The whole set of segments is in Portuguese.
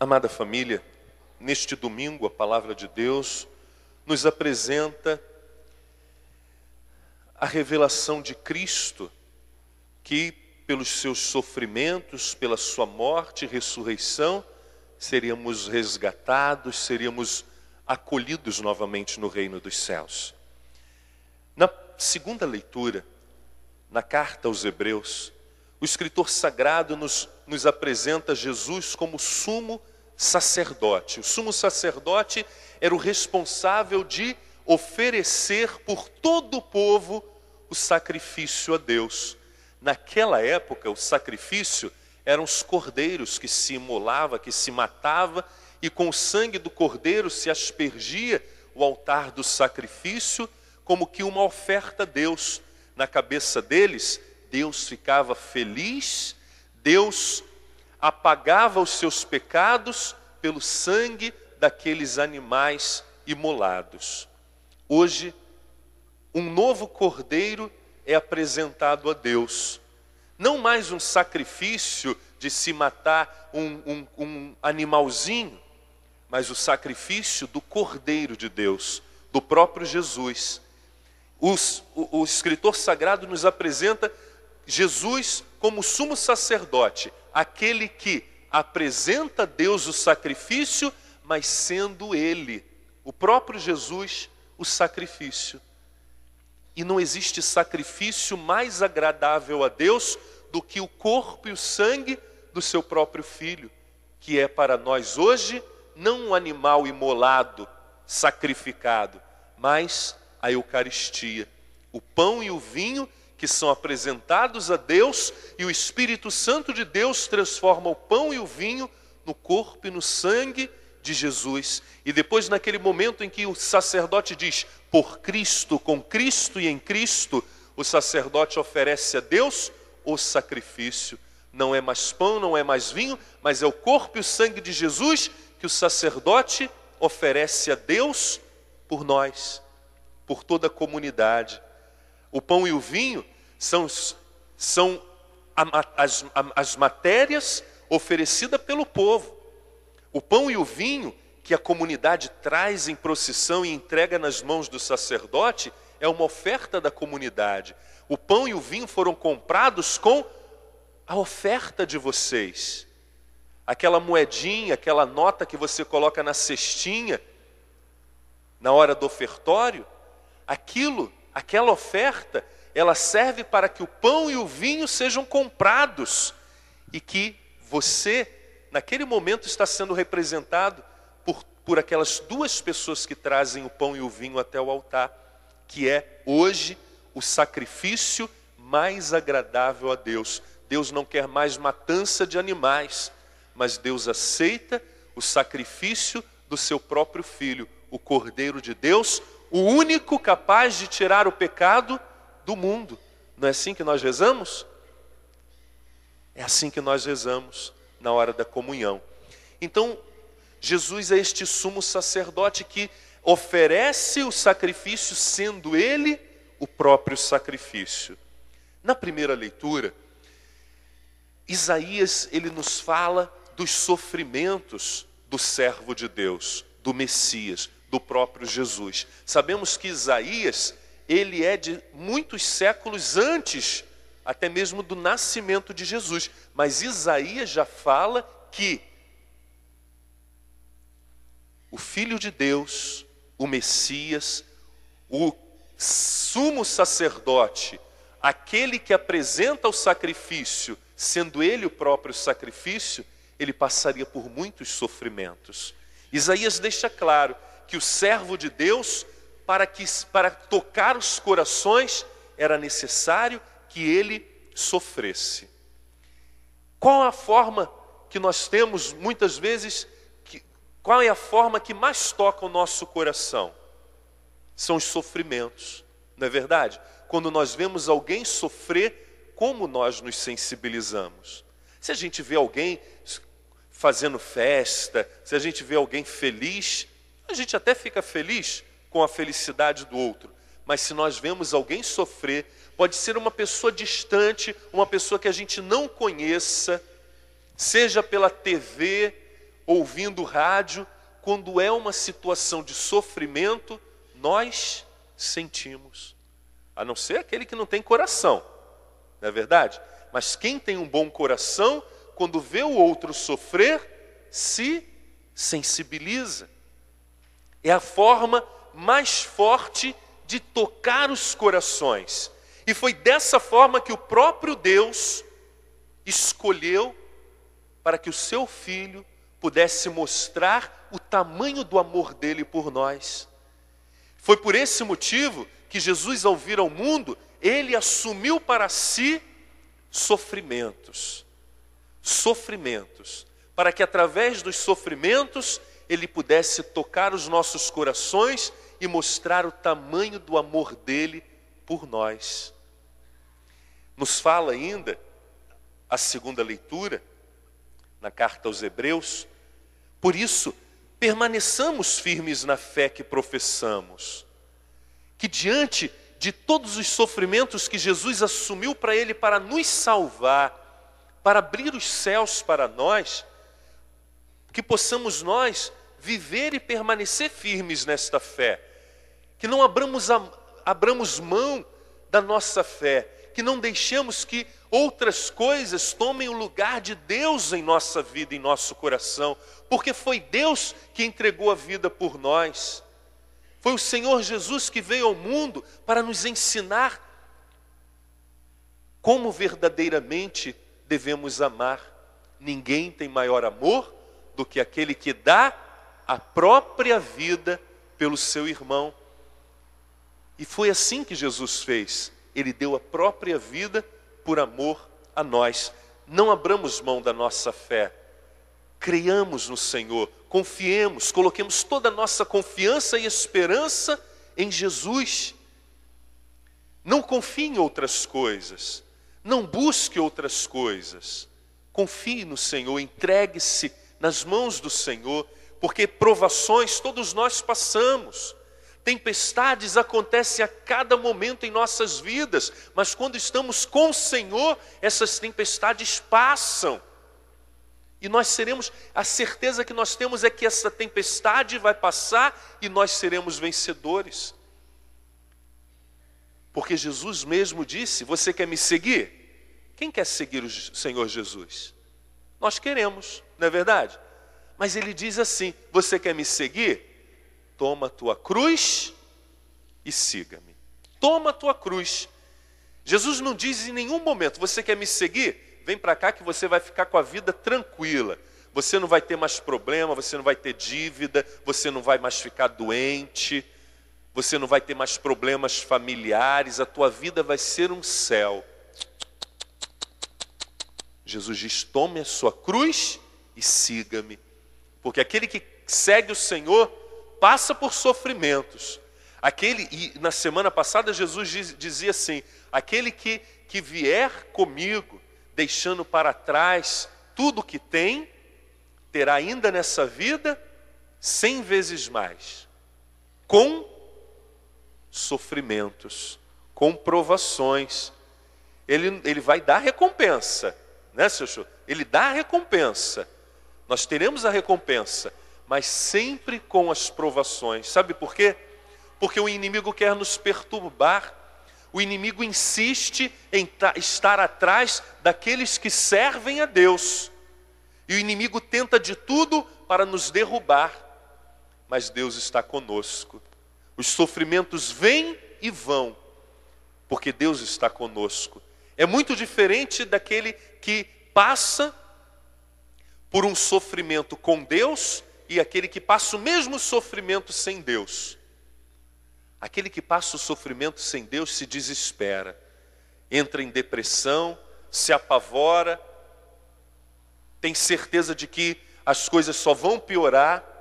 Amada família, neste domingo a palavra de Deus nos apresenta a revelação de Cristo, que pelos seus sofrimentos, pela sua morte e ressurreição, seríamos resgatados, seríamos acolhidos novamente no reino dos céus. Na segunda leitura, na carta aos Hebreus, o escritor sagrado nos apresenta Jesus como sumo sacerdote. O sumo sacerdote era o responsável de oferecer por todo o povo o sacrifício a Deus. Naquela época, o sacrifício eram os cordeiros que se imolava, que se matava, e com o sangue do cordeiro se aspergia o altar do sacrifício, como que uma oferta a Deus. Na cabeça deles, Deus ficava feliz, Deus apagava os seus pecados pelo sangue daqueles animais imolados. Hoje, um novo cordeiro é apresentado a Deus. Não mais um sacrifício de se matar um animalzinho, mas o sacrifício do Cordeiro de Deus, do próprio Jesus. O escritor sagrado nos apresenta Jesus como sumo sacerdote, aquele que apresenta a Deus o sacrifício, mas sendo Ele, o próprio Jesus, o sacrifício. E não existe sacrifício mais agradável a Deus do que o corpo e o sangue do seu próprio Filho, que é para nós hoje não um animal imolado, sacrificado, mas a Eucaristia, o pão e o vinho que são apresentados a Deus, e o Espírito Santo de Deus transforma o pão e o vinho no corpo e no sangue de Jesus. E depois, naquele momento em que o sacerdote diz, por Cristo, com Cristo e em Cristo, o sacerdote oferece a Deus o sacrifício. Não é mais pão, não é mais vinho, mas é o corpo e o sangue de Jesus que o sacerdote oferece a Deus por nós, por toda a comunidade. O pão e o vinho são as matérias oferecidas pelo povo. O pão e o vinho que a comunidade traz em procissão e entrega nas mãos do sacerdote é uma oferta da comunidade. O pão e o vinho foram comprados com a oferta de vocês. Aquela moedinha, aquela nota que você coloca na cestinha, na hora do ofertório, aquela oferta, ela serve para que o pão e o vinho sejam comprados. E que você, naquele momento, está sendo representado por aquelas duas pessoas que trazem o pão e o vinho até o altar, que é hoje o sacrifício mais agradável a Deus. Deus não quer mais matança de animais, mas Deus aceita o sacrifício do seu próprio Filho, o Cordeiro de Deus, o único capaz de tirar o pecado do mundo. Não é assim que nós rezamos? É assim que nós rezamos na hora da comunhão. Então, Jesus é este sumo sacerdote que oferece o sacrifício, sendo Ele o próprio sacrifício. Na primeira leitura, Isaías, ele nos fala dos sofrimentos do servo de Deus, do Messias, do próprio Jesus. Sabemos que Isaías, ele é de muitos séculos antes, até mesmo do nascimento de Jesus. Mas Isaías já fala que o Filho de Deus, o Messias, o sumo sacerdote, aquele que apresenta o sacrifício, sendo ele o próprio sacrifício, ele passaria por muitos sofrimentos. Isaías deixa claro que o servo de Deus, para tocar os corações, era necessário que ele sofresse. Qual a forma que nós temos, muitas vezes, qual é a forma que mais toca o nosso coração? São os sofrimentos, não é verdade? Quando nós vemos alguém sofrer, como nós nos sensibilizamos? Se a gente vê alguém fazendo festa, se a gente vê alguém feliz, a gente até fica feliz com a felicidade do outro. Mas se nós vemos alguém sofrer, pode ser uma pessoa distante, uma pessoa que a gente não conheça, seja pela TV ouvindo rádio, quando é uma situação de sofrimento, nós sentimos. A não ser aquele que não tem coração, não é verdade? Mas quem tem um bom coração, quando vê o outro sofrer, se sensibiliza. É a forma mais forte de tocar os corações. E foi dessa forma que o próprio Deus escolheu para que o seu Filho pudesse mostrar o tamanho do amor dele por nós. Foi por esse motivo que Jesus, ao vir ao mundo, ele assumiu para si sofrimentos. Sofrimentos. Para que através dos sofrimentos ele pudesse tocar os nossos corações e mostrar o tamanho do amor dele por nós. Nos fala ainda a segunda leitura, na carta aos Hebreus, por isso, permaneçamos firmes na fé que professamos, que diante de todos os sofrimentos que Jesus assumiu para ele, para nos salvar, para abrir os céus para nós, que possamos nós viver e permanecer firmes nesta fé, que não abramos mão da nossa fé, que não deixemos que outras coisas tomem o lugar de Deus em nossa vida, em nosso coração, porque foi Deus que entregou a vida por nós. Foi o Senhor Jesus que veio ao mundo para nos ensinar como verdadeiramente devemos amar. Ninguém tem maior amor do que aquele que dá a própria vida pelo seu irmão. E foi assim que Jesus fez. Ele deu a própria vida por amor a nós. Não abramos mão da nossa fé. Creiamos no Senhor, confiemos, coloquemos toda a nossa confiança e esperança em Jesus. Não confie em outras coisas, não busque outras coisas. Confie no Senhor, entregue-se nas mãos do Senhor, porque provações todos nós passamos. Tempestades acontecem a cada momento em nossas vidas, mas quando estamos com o Senhor, essas tempestades passam. E nós seremos, a certeza que nós temos é que essa tempestade vai passar e nós seremos vencedores. Porque Jesus mesmo disse, você quer me seguir? Quem quer seguir o Senhor Jesus? Nós queremos, não é verdade? Mas ele diz assim, você quer me seguir? Toma a tua cruz e siga-me. Toma a tua cruz. Jesus não diz em nenhum momento, você quer me seguir? Vem para cá que você vai ficar com a vida tranquila. Você não vai ter mais problema, você não vai ter dívida, você não vai mais ficar doente, você não vai ter mais problemas familiares, a tua vida vai ser um céu. Jesus diz, tome a sua cruz e siga-me. Porque aquele que segue o Senhor passa por sofrimentos. E na semana passada Jesus dizia assim, aquele que vier comigo, deixando para trás tudo o que tem, terá ainda nessa vida 100 vezes mais, com sofrimentos, com provações. Ele vai dar recompensa, né, seu show? Ele dá a recompensa, nós teremos a recompensa, mas sempre com as provações. Sabe por quê? Porque o inimigo quer nos perturbar. O inimigo insiste em estar atrás daqueles que servem a Deus. E o inimigo tenta de tudo para nos derrubar. Mas Deus está conosco. Os sofrimentos vêm e vão, porque Deus está conosco. É muito diferente daquele que passa por um sofrimento com Deus e aquele que passa o mesmo sofrimento sem Deus. Aquele que passa o sofrimento sem Deus se desespera, entra em depressão, se apavora, tem certeza de que as coisas só vão piorar.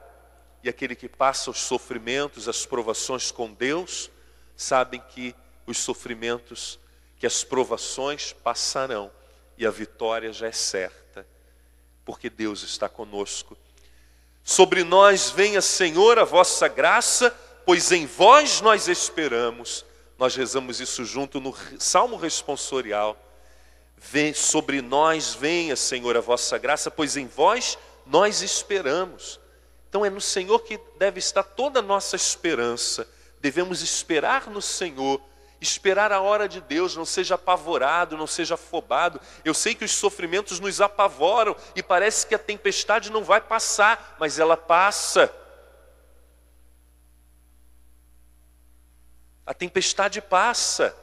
E aquele que passa os sofrimentos, as provações com Deus, sabem que os sofrimentos, que as provações passarão e a vitória já é certa, porque Deus está conosco. Sobre nós venha, Senhor, a vossa graça, pois em vós nós esperamos. Nós rezamos isso junto no Salmo responsorial. Sobre nós venha, Senhor, a vossa graça, pois em vós nós esperamos. Então é no Senhor que deve estar toda a nossa esperança. Devemos esperar no Senhor, esperar a hora de Deus, não seja apavorado, não seja afobado. Eu sei que os sofrimentos nos apavoram e parece que a tempestade não vai passar, mas ela passa. A tempestade passa.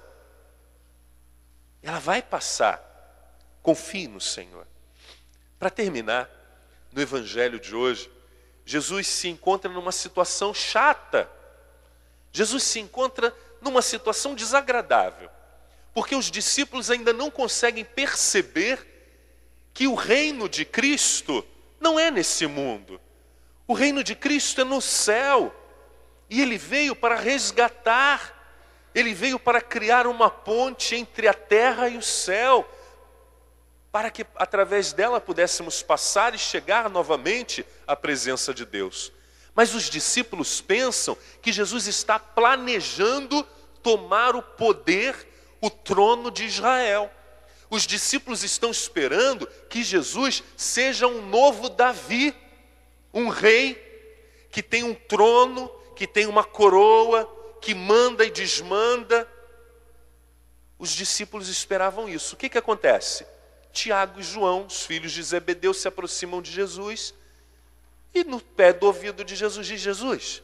Ela vai passar. Confie no Senhor. Para terminar, no Evangelho de hoje, Jesus se encontra numa situação chata. Jesus se encontra numa situação desagradável, porque os discípulos ainda não conseguem perceber que o reino de Cristo não é nesse mundo. O reino de Cristo é no céu, e Ele veio para resgatar, Ele veio para criar uma ponte entre a terra e o céu, para que através dela pudéssemos passar e chegar novamente à presença de Deus. Mas os discípulos pensam que Jesus está planejando tomar o poder, o trono de Israel. Os discípulos estão esperando que Jesus seja um novo Davi, um rei que tem um trono, que tem uma coroa, que manda e desmanda. Os discípulos esperavam isso. O que acontece? Tiago e João, os filhos de Zebedeu, se aproximam de Jesus e no pé do ouvido de Jesus diz: Jesus,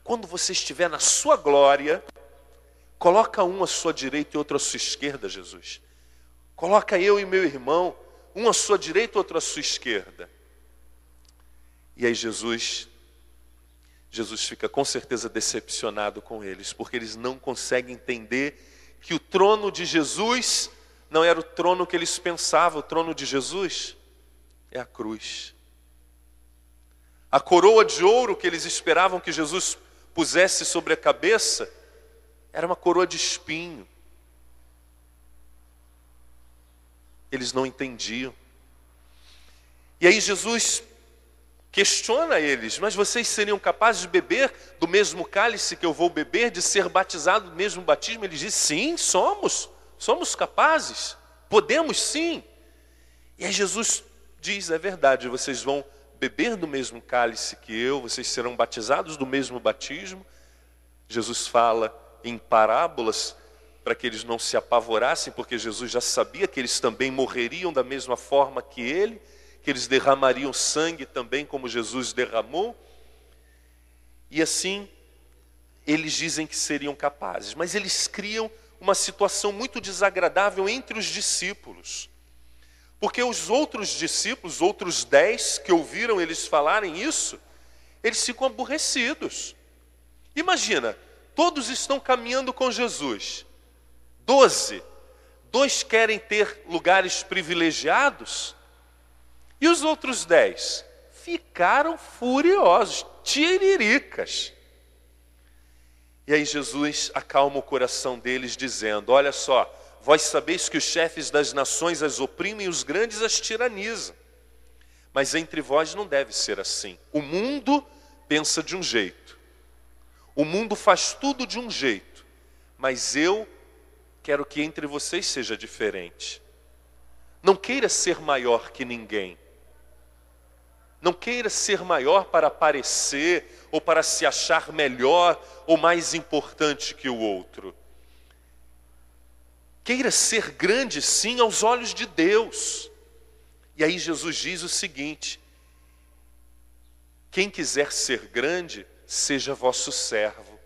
quando você estiver na sua glória, coloca um à sua direita e outro à sua esquerda, Jesus. Coloca eu e meu irmão, um à sua direita e outro à sua esquerda. E aí Jesus fica com certeza decepcionado com eles, porque eles não conseguem entender que o trono de Jesus não era o trono que eles pensavam. O trono de Jesus é a cruz. A coroa de ouro que eles esperavam que Jesus pusesse sobre a cabeça era uma coroa de espinho. Eles não entendiam. E aí Jesus questiona eles: mas vocês seriam capazes de beber do mesmo cálice que eu vou beber, de ser batizado do mesmo batismo? Eles dizem: sim, somos capazes, podemos sim. E aí Jesus diz: é verdade, vocês vão beber do mesmo cálice que eu, vocês serão batizados do mesmo batismo. Jesus fala em parábolas para que eles não se apavorassem, porque Jesus já sabia que eles também morreriam da mesma forma que ele, que eles derramariam sangue também como Jesus derramou. E assim, eles dizem que seriam capazes, mas eles criam uma situação muito desagradável entre os discípulos. Porque os outros discípulos, outros 10 que ouviram eles falarem isso, eles ficam aborrecidos. Imagina, todos estão caminhando com Jesus. 12, 2 querem ter lugares privilegiados, e os outros 10 ficaram furiosos, tiriricas. E aí Jesus acalma o coração deles dizendo: olha só, vós sabeis que os chefes das nações as oprimem e os grandes as tiranizam. Mas entre vós não deve ser assim. O mundo pensa de um jeito. O mundo faz tudo de um jeito. Mas eu quero que entre vocês seja diferente. Não queira ser maior que ninguém. Não queira ser maior para aparecer, ou para se achar melhor, ou mais importante que o outro. Queira ser grande, sim, aos olhos de Deus. E aí Jesus diz o seguinte: quem quiser ser grande, seja vosso servo.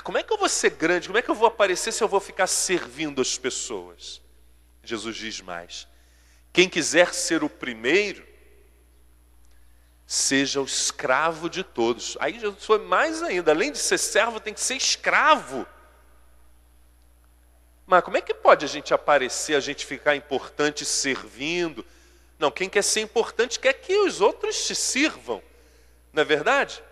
Como é que eu vou ser grande? Como é que eu vou aparecer se eu vou ficar servindo as pessoas? Jesus diz mais: quem quiser ser o primeiro, seja o escravo de todos. Aí Jesus foi mais ainda: além de ser servo, tem que ser escravo. Mas como é que pode a gente aparecer, a gente ficar importante servindo? Não, quem quer ser importante quer que os outros te sirvam, não é verdade?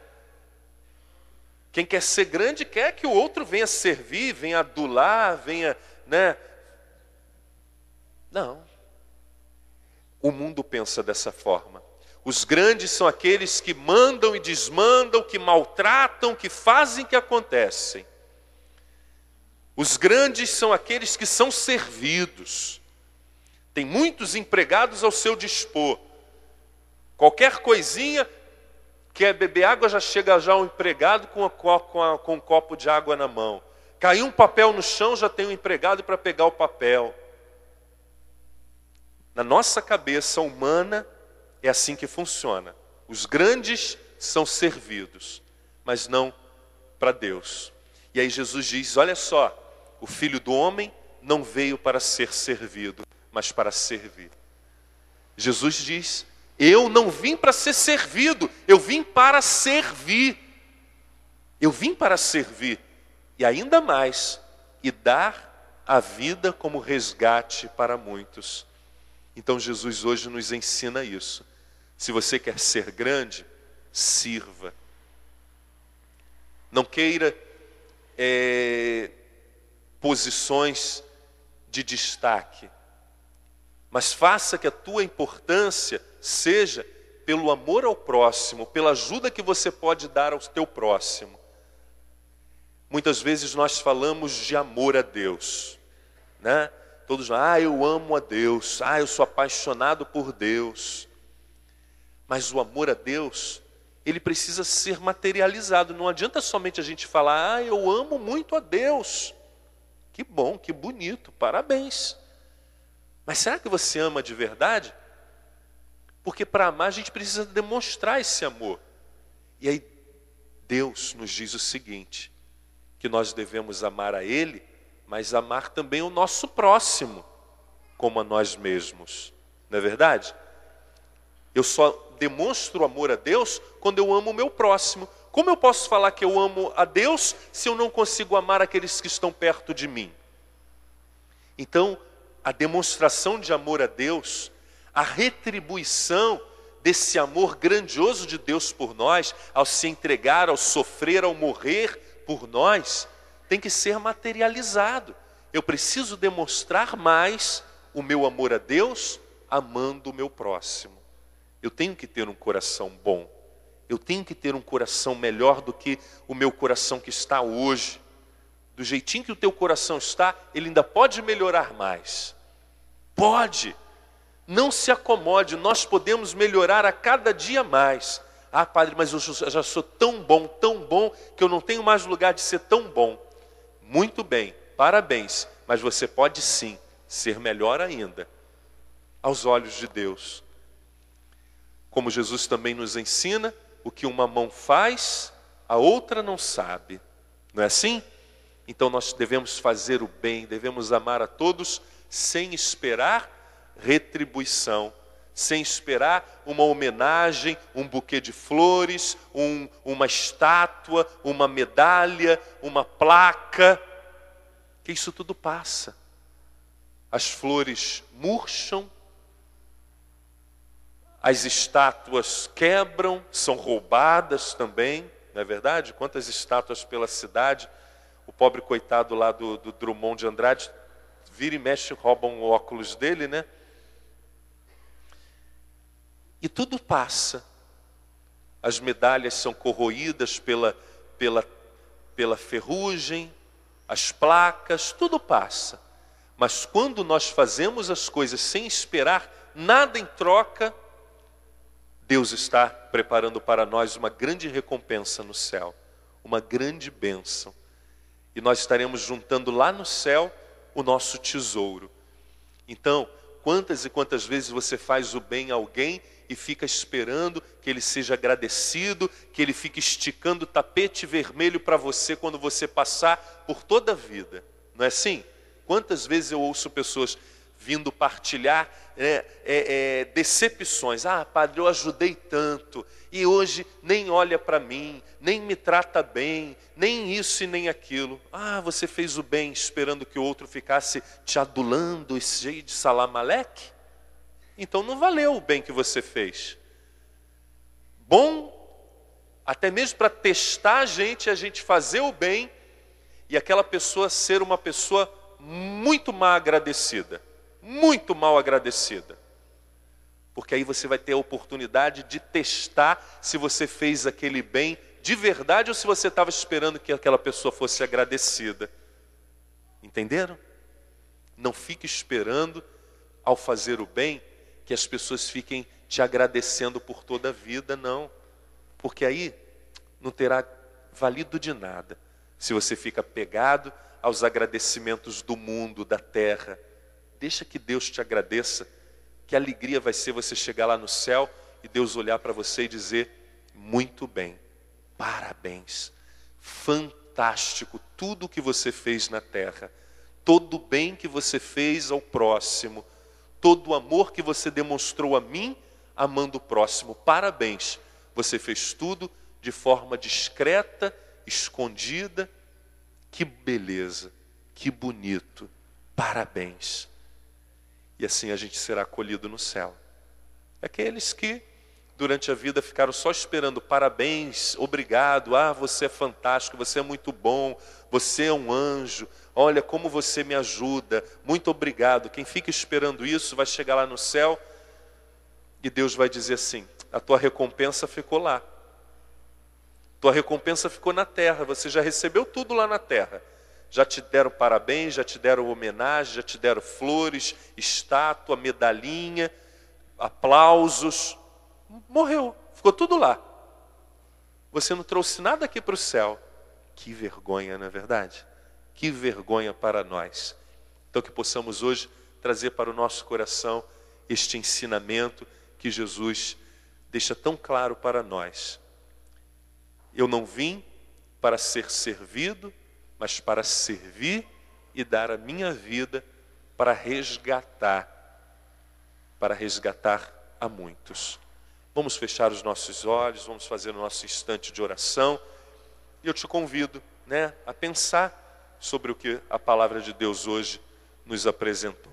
Quem quer ser grande quer que o outro venha servir, venha adular, venha, né? Não. O mundo pensa dessa forma. Os grandes são aqueles que mandam e desmandam, que maltratam, que fazem que acontecem. Os grandes são aqueles que são servidos. Tem muitos empregados ao seu dispor. Qualquer coisinha, quer beber água, já chega já um empregado com um copo de água na mão. Caiu um papel no chão, já tem um empregado para pegar o papel. Na nossa cabeça humana, é assim que funciona. Os grandes são servidos, mas não para Deus. E aí Jesus diz, olha só, o Filho do Homem não veio para ser servido, mas para servir. Jesus diz, eu não vim para ser servido, eu vim para servir. Eu vim para servir, e ainda mais, e dar a vida como resgate para muitos. Então Jesus hoje nos ensina isso. Se você quer ser grande, sirva. Não queira posições de destaque, mas faça que a tua importância seja pelo amor ao próximo, pela ajuda que você pode dar ao teu próximo. Muitas vezes nós falamos de amor a Deus, né? Todos, eu amo a Deus, eu sou apaixonado por Deus. Mas o amor a Deus, ele precisa ser materializado. Não adianta somente a gente falar, eu amo muito a Deus. Que bom, que bonito, parabéns. Mas será que você ama de verdade? Porque para amar a gente precisa demonstrar esse amor. E aí Deus nos diz o seguinte, que nós devemos amar a Ele, mas amar também o nosso próximo, como a nós mesmos. Não é verdade? Eu só demonstro amor a Deus quando eu amo o meu próximo. Como eu posso falar que eu amo a Deus se eu não consigo amar aqueles que estão perto de mim? Então, a demonstração de amor a Deus, a retribuição desse amor grandioso de Deus por nós, ao se entregar, ao sofrer, ao morrer por nós, tem que ser materializado. Eu preciso demonstrar mais o meu amor a Deus, amando o meu próximo. Eu tenho que ter um coração bom. Eu tenho que ter um coração melhor do que o meu coração que está hoje. Do jeitinho que o teu coração está, ele ainda pode melhorar mais. Pode. Não se acomode, nós podemos melhorar a cada dia mais. Padre, mas eu já sou tão bom, que eu não tenho mais lugar de ser tão bom. Muito bem, parabéns, mas você pode sim ser melhor ainda, aos olhos de Deus. Como Jesus também nos ensina, o que uma mão faz, a outra não sabe. Não é assim? Então nós devemos fazer o bem, devemos amar a todos, sem esperar retribuição, sem esperar uma homenagem, um buquê de flores, uma estátua, uma medalha, uma placa, que isso tudo passa. As flores murcham, as estátuas quebram, são roubadas também, não é verdade? Quantas estátuas pela cidade, o pobre coitado lá do Drummond de Andrade, vira e mexe, roubam o óculos dele, né? E tudo passa. As medalhas são corroídas pela ferrugem, as placas, tudo passa. Mas quando nós fazemos as coisas sem esperar nada em troca, Deus está preparando para nós uma grande recompensa no céu, uma grande bênção. E nós estaremos juntando lá no céu o nosso tesouro. Então, quantas e quantas vezes você faz o bem a alguém e fica esperando que ele seja agradecido, que ele fique esticando o tapete vermelho para você quando você passar por toda a vida. Não é assim? Quantas vezes eu ouço pessoas vindo partilhar decepções. Padre, eu ajudei tanto e hoje nem olha para mim, nem me trata bem, nem isso e nem aquilo. Você fez o bem esperando que o outro ficasse te adulando, esse jeito de salamaleque? Então não valeu o bem que você fez. Bom, até mesmo para testar a gente fazer o bem e aquela pessoa ser uma pessoa muito mal agradecida. Muito mal agradecida. Porque aí você vai ter a oportunidade de testar se você fez aquele bem de verdade ou se você estava esperando que aquela pessoa fosse agradecida. Entenderam? Não fique esperando, ao fazer o bem, que as pessoas fiquem te agradecendo por toda a vida, não. Porque aí não terá valido de nada se você fica pegado aos agradecimentos do mundo, da terra. Deixa que Deus te agradeça. Que alegria vai ser você chegar lá no céu e Deus olhar para você e dizer: muito bem, parabéns, fantástico tudo o que você fez na terra, todo o bem que você fez ao próximo, todo o amor que você demonstrou a mim, amando o próximo, parabéns, você fez tudo de forma discreta, escondida, que beleza, que bonito, parabéns. E assim a gente será acolhido no céu. Aqueles que durante a vida ficaram só esperando parabéns, obrigado, você é fantástico, você é muito bom, você é um anjo, olha como você me ajuda, muito obrigado. Quem fica esperando isso vai chegar lá no céu e Deus vai dizer assim: a tua recompensa ficou lá. Tua recompensa ficou na terra, você já recebeu tudo lá na terra. Já te deram parabéns, já te deram homenagem, já te deram flores, estátua, medalhinha, aplausos. Morreu, ficou tudo lá. Você não trouxe nada aqui para o céu. Que vergonha, não é verdade? Que vergonha para nós. Então que possamos hoje trazer para o nosso coração este ensinamento que Jesus deixa tão claro para nós. Eu não vim para ser servido, mas para servir e dar a minha vida para resgatar a muitos. Vamos fechar os nossos olhos, vamos fazer o nosso instante de oração. E eu te convido, a pensar sobre o que a palavra de Deus hoje nos apresentou.